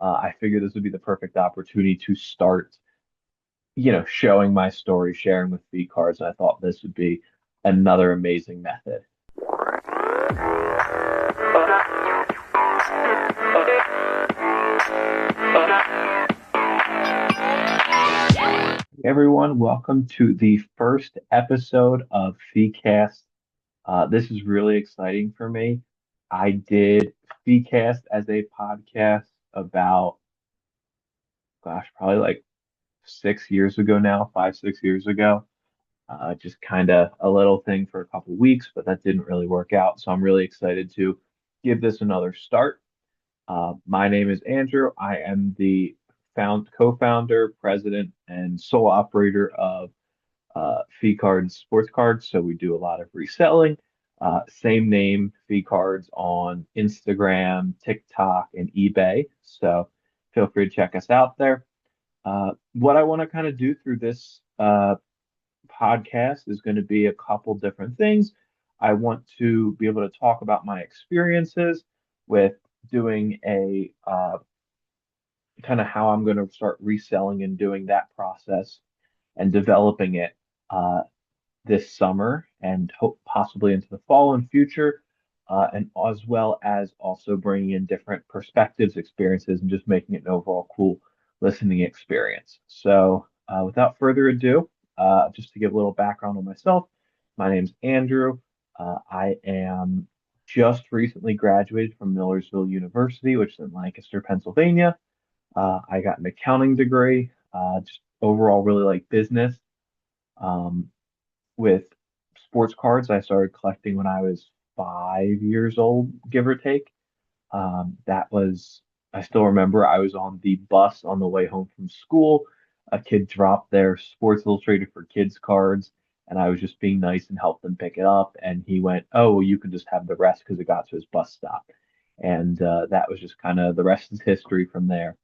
I figured this would be the perfect opportunity to start, showing my story, sharing with Phicardz, and I thought this would be another amazing method. Hey everyone, welcome to the first episode of Phicast. This is really exciting for me. I did Phicast as a podcast about, gosh, probably like 6 years ago now, 5, 6 years ago. Just kind of a little thing for a couple weeks, but that didn't really work out. So I'm really excited to give this another start. My name is Andrew. I am the co-founder, president, and sole operator of Phicardz Sports Cards. So we do a lot of reselling. Same name, Phicardz on Instagram, TikTok, and eBay. So feel free to check us out there. What I want to kind of do through this podcast is going to be a couple different things. I want to be able to talk about my experiences with doing a kind of how I'm going to start reselling and doing that process and developing it uh, this summer and hope possibly into the fall and future, and as well as also bringing in different perspectives, experiences, and just making it an overall cool listening experience. So, without further ado, just to give a little background on myself, my name's Andrew. I am just recently graduated from Millersville University, which is in Lancaster, Pennsylvania. I got an accounting degree, just overall really like business. Um, with sports cards, I started collecting when I was 5 years old, give or take. I still remember I was on the bus on the way home from school. A kid dropped their Sports Illustrated for Kids cards, and I was just being nice and helped them pick it up. And he went, "Oh, well, you can just have the rest," because it got to his bus stop. And that was just kind of the rest is history from there.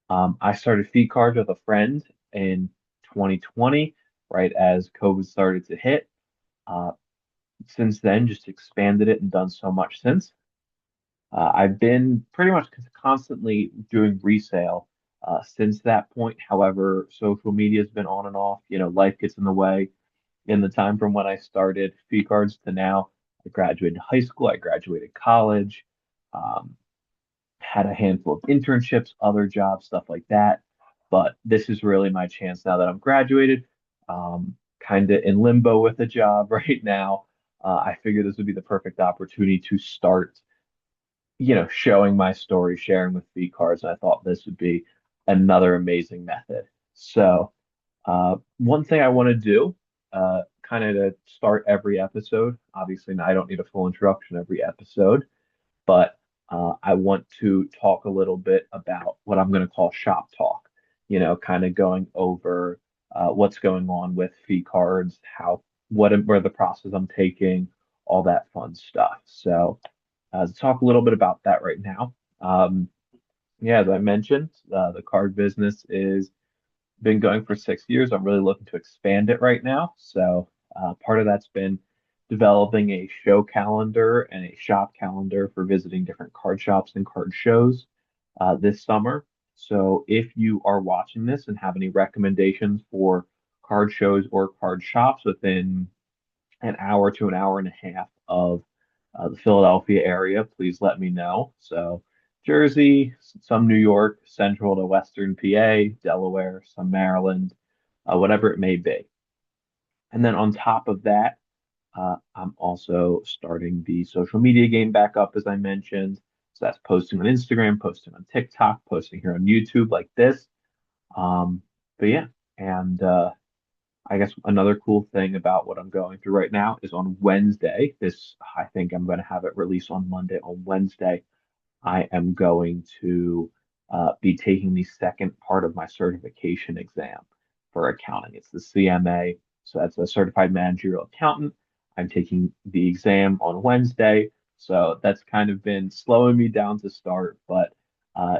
I started Feed Cards with a friend in 2020, right as COVID started to hit. Uh, since then, just expanded it and done so much since. I've been pretty much constantly doing resale since that point. However, social media has been on and off. Life gets in the way. In the time from when I started Fee Cards to now, I graduated high school, I graduated college, um, had a handful of internships, other jobs, stuff like that. But this is really my chance now that I'm graduated, kind of in limbo with a job right now. I figured this would be the perfect opportunity to start, showing my story, sharing with Phicardz, and I thought this would be another amazing method. So, one thing I want to do, kind of to start every episode, obviously, I don't need a full introduction every episode, but I want to talk a little bit about what I'm going to call shop talk, kind of going over what's going on with fee cards, where the process I'm taking, all that fun stuff. So, to talk a little bit about that right now. Um, yeah, as I mentioned, the card business is been going for 6 years. I'm really looking to expand it right now. So part of that's been developing a show calendar and a shop calendar for visiting different card shops and card shows this summer. So if you are watching this and have any recommendations for card shows or card shops within an hour to an hour and a half of the Philadelphia area, please let me know. So, Jersey, some New York, central to Western PA, Delaware, some Maryland, whatever it may be. And then on top of that, I'm also starting the social media game back up, as I mentioned. So that's posting on Instagram, posting on TikTok, posting here on YouTube like this. Um, but yeah, and I guess another cool thing about what I'm going through right now is on Wednesday. I think I'm going to have it released on Monday. On Wednesday, I am going to be taking the second part of my certification exam for accounting. It's the CMA. So that's a certified managerial accountant. I'm taking the exam on Wednesday. So that's kind of been slowing me down to start, but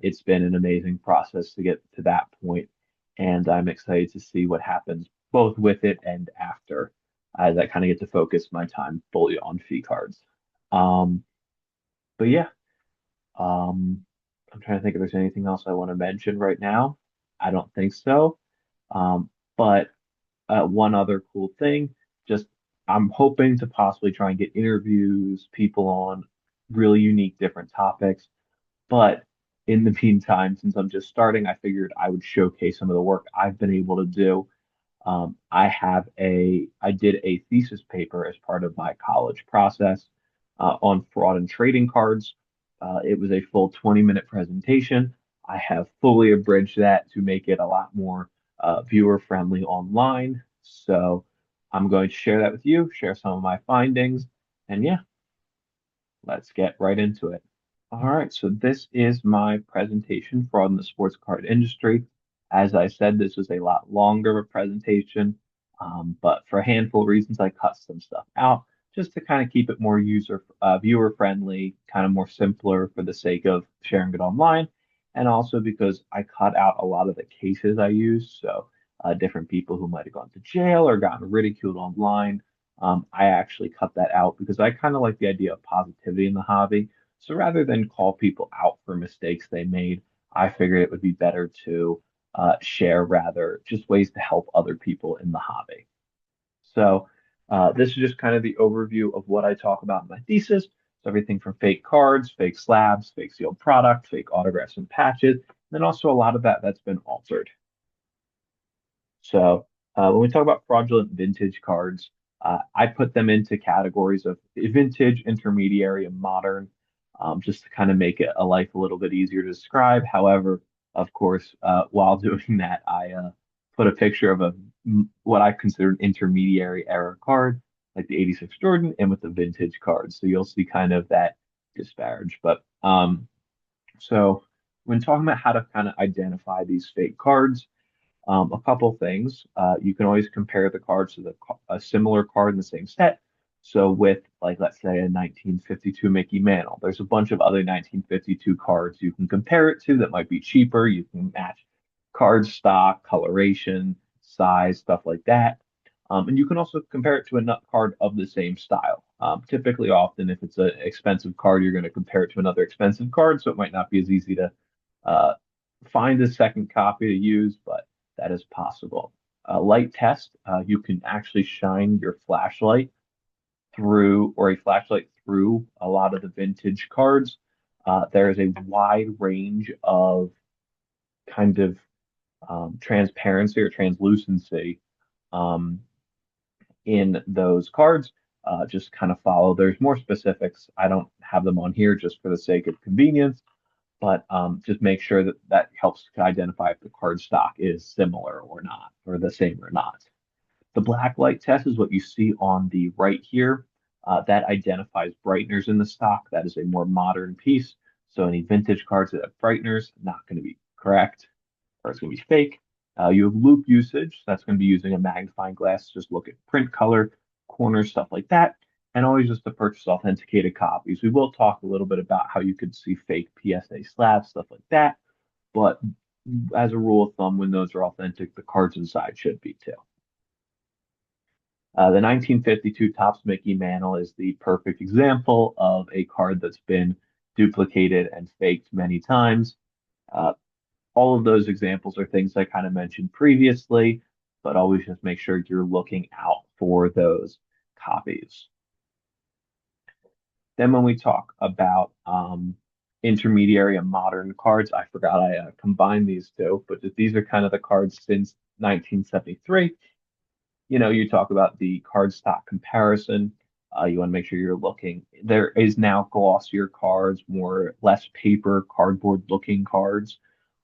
it's been an amazing process to get to that point. And I'm excited to see what happens both with it and after, as I kind of get to focus my time fully on fee cards. Um, but yeah, um, I'm trying to think if there's anything else I want to mention right now. I don't think so. But one other cool thing, just I'm hoping to possibly try and get interviews, people on really unique different topics. But in the meantime, since I'm just starting, I figured I would showcase some of the work I've been able to do. I did a thesis paper as part of my college process on fraud and trading cards. It was a full 20-minute presentation. I have fully abridged that to make it a lot more viewer friendly online. So I'm going to share that with you, share some of my findings, and yeah, let's get right into it. All right, so this is my presentation from the sports card industry. As I said, this was a lot longer of a presentation, but for a handful of reasons, I cut some stuff out just to kind of keep it more viewer friendly, kind of more simpler for the sake of sharing it online, and also because I cut out a lot of the cases I used. So different people who might have gone to jail or gotten ridiculed online. I actually cut that out because I kind of like the idea of positivity in the hobby. So rather than call people out for mistakes they made, I figured it would be better to share rather just ways to help other people in the hobby. So this is just kind of the overview of what I talk about in my thesis. So everything from fake cards, fake slabs, fake sealed product, fake autographs and patches, and then also a lot of that's been altered. So when we talk about fraudulent vintage cards, I put them into categories of vintage, intermediary, and modern, just to kind of make it a life a little bit easier to describe. However, of course, while doing that, I put a picture of what I consider an intermediary era card, like the '86 Jordan, and with the vintage card. So you'll see kind of that disparage. But so when talking about how to kind of identify these fake cards, a couple things. You can always compare the cards to a similar card in the same set. So with like let's say a 1952 Mickey Mantle, there's a bunch of other 1952 cards you can compare it to that might be cheaper. You can match card stock, coloration, size, stuff like that. And you can also compare it to a nut card of the same style. Typically, often, if it's an expensive card, you're going to compare it to another expensive card, so it might not be as easy to uh, find a second copy to use, but that is possible. Light test, you can actually shine your flashlight through or a flashlight through a lot of the vintage cards. There is a wide range of kind of transparency or translucency um, in those cards. Just kind of follow. There's more specifics. I don't have them on here just for the sake of convenience, but just make sure that that helps to identify if the card stock is similar or not, or the same or not. The black light test is what you see on the right here. That identifies brighteners in the stock. That is a more modern piece. So any vintage cards that have brighteners, not going to be correct, or it's going to be fake. You have loop usage. That's going to be using a magnifying glass. Just look at print color, corners, stuff like that. And always just to purchase authenticated copies. We will talk a little bit about how you could see fake PSA slabs, stuff like that. But as a rule of thumb, when those are authentic, the cards inside should be too. The 1952 Topps Mickey Mantle is the perfect example of a card that's been duplicated and faked many times. Uh, all of those examples are things I kind of mentioned previously, but always just make sure you're looking out for those copies. Then when we talk about intermediary and modern cards, I forgot I combined these two, but these are kind of the cards since 1973. You talk about the card stock comparison. You want to make sure you're looking. There is now glossier cards, less paper, cardboard looking cards.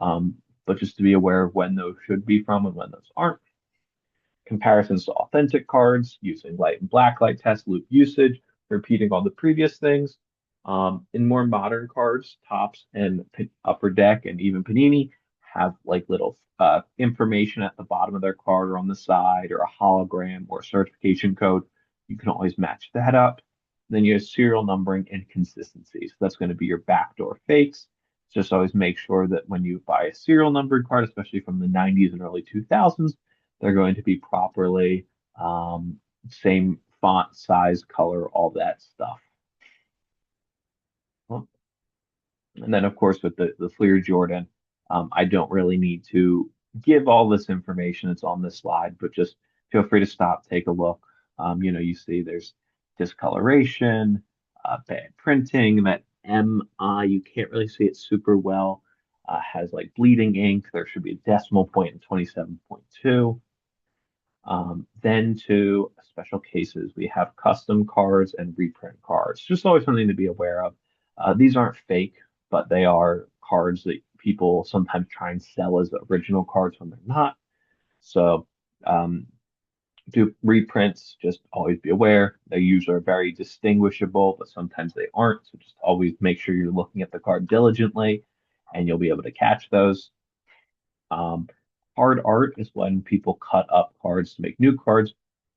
But just to be aware of when those should be from and when those aren't. Comparisons to authentic cards using light and black light test loop usage, repeating all the previous things. In more modern cards, Tops and Upper Deck and even Panini have like little information at the bottom of their card or on the side or a hologram or a certification code. You can always match that up. Then you have serial numbering and consistency. So that's going to be your backdoor fakes. Just always make sure that when you buy a serial numbered card, especially from the 90s and early 2000s, they're going to be properly same font, size, color, all that stuff. And then, of course, with the Fleer Jordan, I don't really need to give all this information that's on this slide, but just feel free to stop, take a look. You see there's discoloration, bad printing, that MI, you can't really see it super well, has like bleeding ink. There should be a decimal point in 27.2. Then to special cases, we have custom cards and reprint cards. Just always something to be aware of. These aren't fake, but they are cards that people sometimes try and sell as original cards when they're not. So um, do reprints, just always be aware. They usually are very distinguishable, but sometimes they aren't. So just always make sure you're looking at the card diligently and you'll be able to catch those. Um, Hard art is when people cut up cards to make new cards.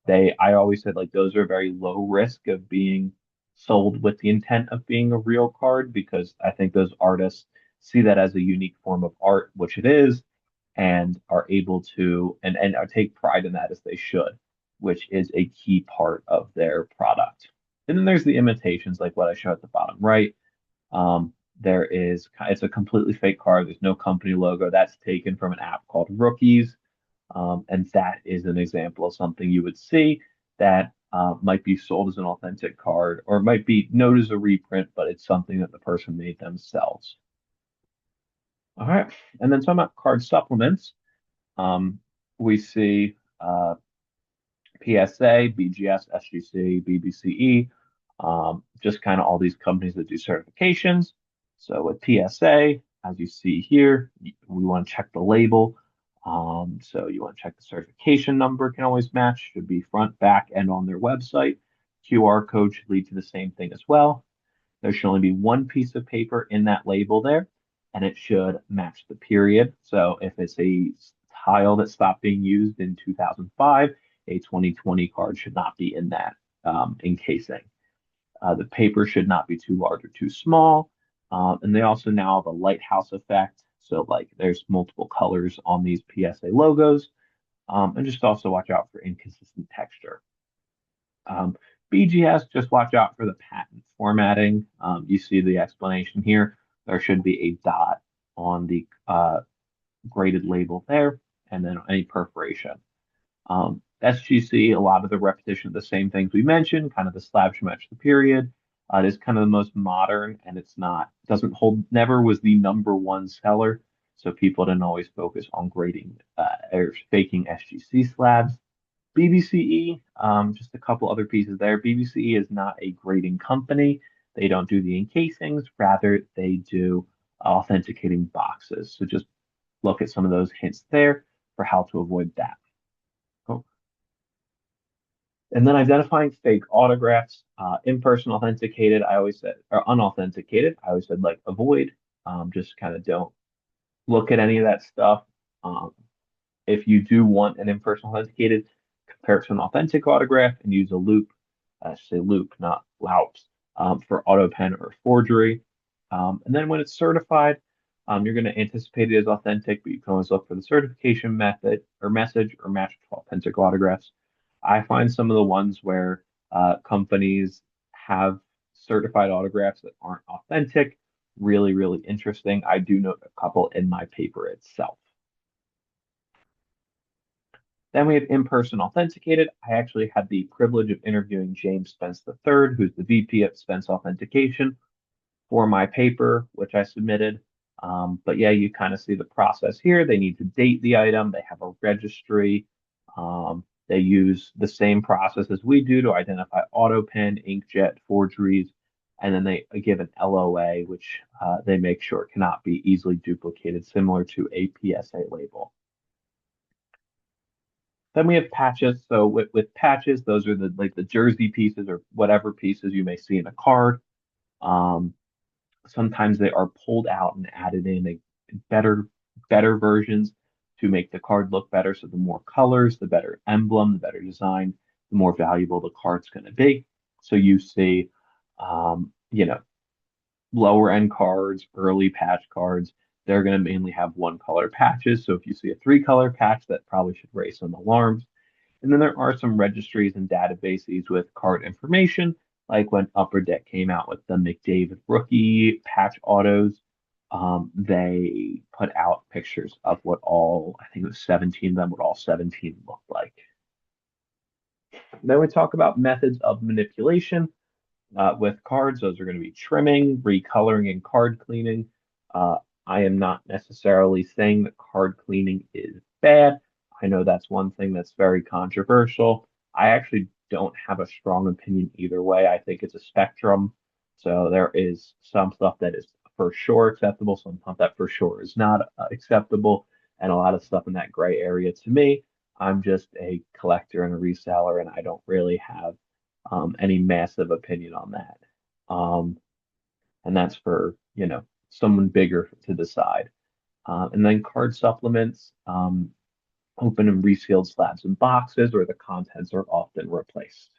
I always said like those are very low risk of being sold with the intent of being a real card because I think those artists see that as a unique form of art, which it is, and are able to and take pride in that as they should, which is a key part of their product. And then there's the imitations, like what I show at the bottom right. It's a completely fake card. There's no company logo. That's taken from an app called Rookies. And that is an example of something you would see that might be sold as an authentic card or might be noted as a reprint, but it's something that the person made themselves. All right. And then talking about card supplements, we see PSA, BGS, SGC, BBCE, just kind of all these companies that do certifications. So with PSA, as you see here, we want to check the label. So you want to check the certification number can always match, should be front, back, and on their website. QR code should lead to the same thing as well. There should only be one piece of paper in that label there, and it should match the period. So if it's a tile that stopped being used in 2005, a 2020 card should not be in that encasing. The paper should not be too large or too small. And they also now have a lighthouse effect. So like there's multiple colors on these PSA logos. And just also watch out for inconsistent texture. Um, BGS, just watch out for the patent formatting. You see the explanation here. There should be a dot on the graded label there, and then any perforation. SGC, a lot of the repetition of the same things we mentioned, kind of the slab should match the period. It is kind of the most modern, and it's not doesn't hold never was the number one seller, so people didn't always focus on grading or faking SGC slabs. BBCE, just a couple other pieces there. BBCE is not a grading company. They don't do the encasings, rather they do authenticating boxes. So just look at some of those hints there for how to avoid that. Cool. And then identifying fake autographs, in-person authenticated, I always said, or unauthenticated, I always said like avoid, just kind of don't look at any of that stuff. Um, if you do want an in-person authenticated, compare it to an authentic autograph and use a loop, I should say loop, not loups, for auto pen or forgery. And then when it's certified, you're going to anticipate it as authentic, but you can always look for the certification method or message or match to authentic autographs. I find some of the ones where companies have certified autographs that aren't authentic really, really interesting. I do note a couple in my paper itself. Then we have in-person authenticated. I actually had the privilege of interviewing James Spence III, who's the VP at Spence Authentication, for my paper, which I submitted. But yeah, you kind of see the process here. They need to date the item. They have a registry. They use the same process as we do to identify auto pen, inkjet, forgeries, and then they give an LOA, which they make sure cannot be easily duplicated, similar to a PSA label. Then we have patches. So with patches, those are the like the jersey pieces or whatever pieces you may see in a card. Um, Sometimes they are pulled out and added in a better better versions to make the card look better. So the more colors, the better emblem, the better design, the more valuable the card's going to be. So you see, you know, lower end cards, early patch cards, they're going to mainly have one color patches. So if you see a three color patch, that probably should raise some alarms. And then there are some registries and databases with card information, like when Upper Deck came out with the McDavid rookie patch autos. they put out pictures of what all, I think it was 17 of them, what all 17 looked like. Then we talk about methods of manipulation. With cards, those are going to be trimming, recoloring, and card cleaning. Uh, I am not necessarily saying that card cleaning is bad. I know that's one thing that's very controversial. I actually don't have a strong opinion either way. I think it's a spectrum. So there is some stuff that is for sure acceptable, some stuff that for sure is not acceptable, and a lot of stuff in that gray area. To me, I'm just a collector and a reseller, and I don't really have any massive opinion on that. Um, and that's for, someone bigger to decide. And then card supplements, open and resealed slabs and boxes where the contents are often replaced.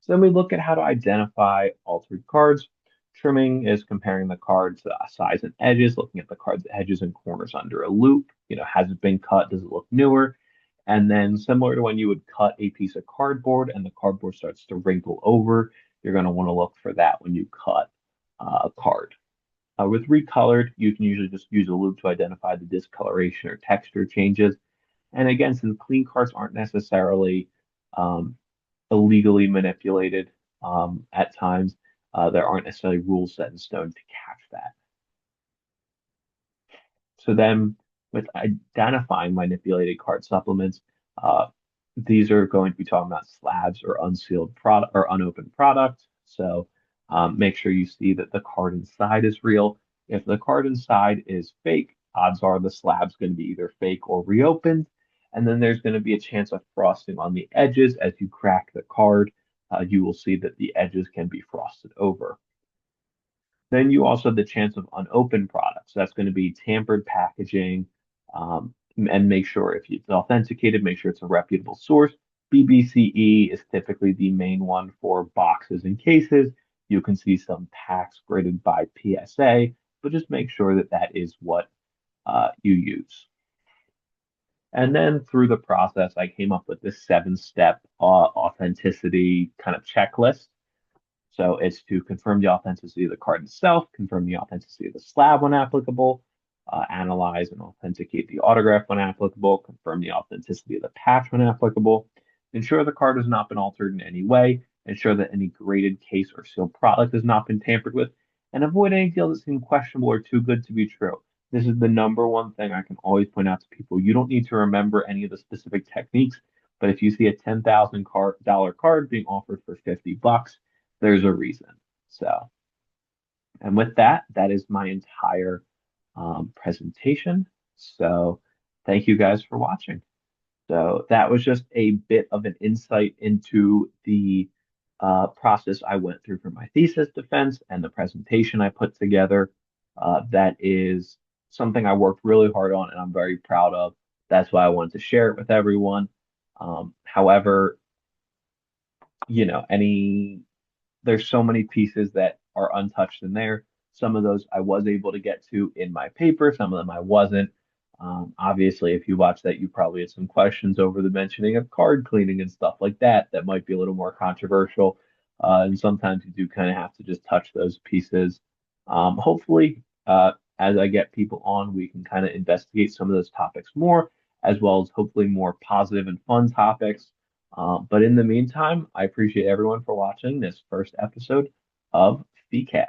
So then we look at how to identify altered cards. Trimming is comparing the card's size and edges, looking at the card's edges and corners under a loop. Has it been cut? Does it look newer? And then similar to when you would cut a piece of cardboard and the cardboard starts to wrinkle over, you're going to want to look for that when you cut a card. With recolored, you can usually just use a loop to identify the discoloration or texture changes. And again, since clean cards aren't necessarily um, illegally manipulated at times, there aren't necessarily rules set in stone to catch that. So then with identifying manipulated card supplements, uh, these are going to be talking about slabs or unsealed product or unopened product. So make sure you see that the card inside is real. If the card inside is fake, odds are the slab's going to be either fake or reopened. And then there's going to be a chance of frosting on the edges. As you crack the card, you will see that the edges can be frosted over. Then you also have the chance of unopened products. That's going to be tampered packaging, and make sure if it's authenticated, make sure it's a reputable source. BBCE is typically the main one for boxes and cases. You can see some packs graded by PSA, but just make sure that that is what you use. And then through the process, I came up with this seven-step authenticity kind of checklist. So it's to confirm the authenticity of the card itself, confirm the authenticity of the slab when applicable, analyze and authenticate the autograph when applicable, confirm the authenticity of the patch when applicable, ensure the card has not been altered in any way, ensure that any graded case or sealed product has not been tampered with, and avoid any deals that seem questionable or too good to be true. This is the number one thing I can always point out to people. You don't need to remember any of the specific techniques, but if you see a $10,000 card being offered for $50, there's a reason. So, and with that, that is my entire presentation. So, thank you guys for watching. So, that was just a bit of an insight into the process I went through for my thesis defense and the presentation I put together. That is something I worked really hard on and I'm very proud of. That's why I wanted to share it with everyone. However, any there's so many pieces that are untouched in there. Some of those I was able to get to in my paper, some of them I wasn't. Obviously, if you watch that, you probably had some questions over the mentioning of card cleaning and stuff like that. That might be a little more controversial. And sometimes you do kind of have to just touch those pieces. Hopefully, as I get people on, we can kind of investigate some of those topics more, as well as hopefully more positive and fun topics. But in the meantime, I appreciate everyone for watching this first episode of Phicast.